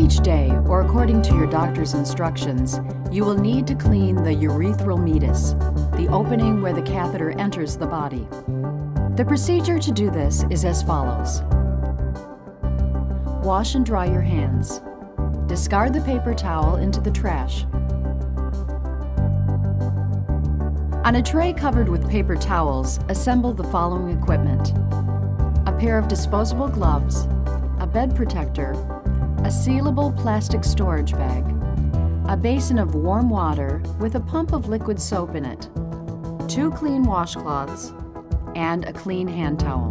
Each day, or according to your doctor's instructions, you will need to clean the urethral meatus, the opening where the catheter enters the body. The procedure to do this is as follows. Wash and dry your hands. Discard the paper towel into the trash. On a tray covered with paper towels, assemble the following equipment: a pair of disposable gloves, a bed protector, a sealable plastic storage bag, a basin of warm water with a pump of liquid soap in it, 2 clean washcloths, and a clean hand towel.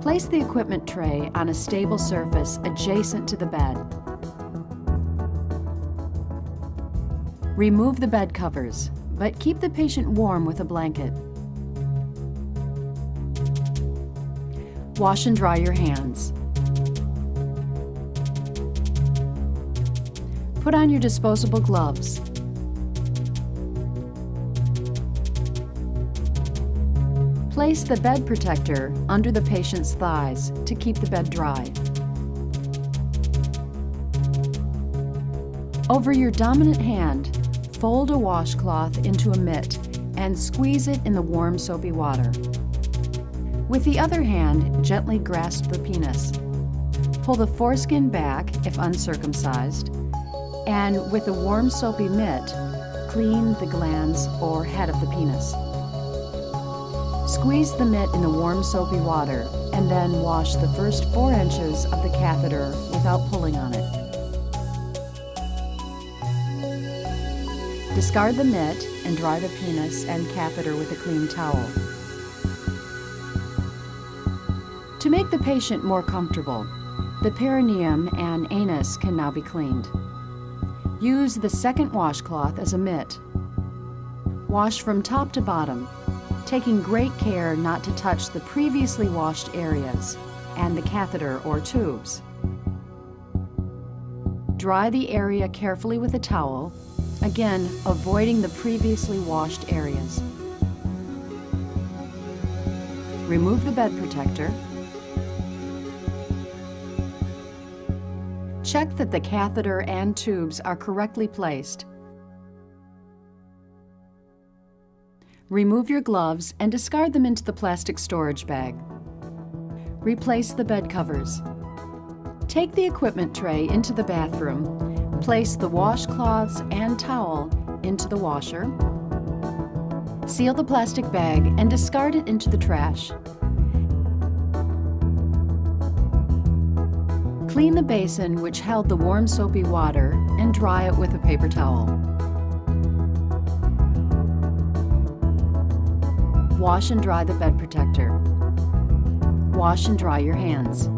Place the equipment tray on a stable surface adjacent to the bed. Remove the bed covers, but keep the patient warm with a blanket. Wash and dry your hands. Put on your disposable gloves. Place the bed protector under the patient's thighs to keep the bed dry. Over your dominant hand, fold a washcloth into a mitt and squeeze it in the warm soapy water. With the other hand, gently grasp the penis. Pull the foreskin back if uncircumcised, and with the warm soapy mitt, clean the glans or head of the penis. Squeeze the mitt in the warm soapy water and then wash the first 4 inches of the catheter without pulling on it. Discard the mitt and dry the penis and catheter with a clean towel. To make the patient more comfortable, the perineum and anus can now be cleaned. Use the second washcloth as a mitt. Wash from top to bottom, taking great care not to touch the previously washed areas and the catheter or tubes. Dry the area carefully with a towel, again avoiding the previously washed areas. Remove the bed protector. Check that the catheter and tubes are correctly placed. Remove your gloves and discard them into the plastic storage bag. Replace the bed covers. Take the equipment tray into the bathroom. Place the washcloths and towel into the washer. Seal the plastic bag and discard it into the trash. Clean the basin which held the warm soapy water and dry it with a paper towel. Wash and dry the bed protector. Wash and dry your hands.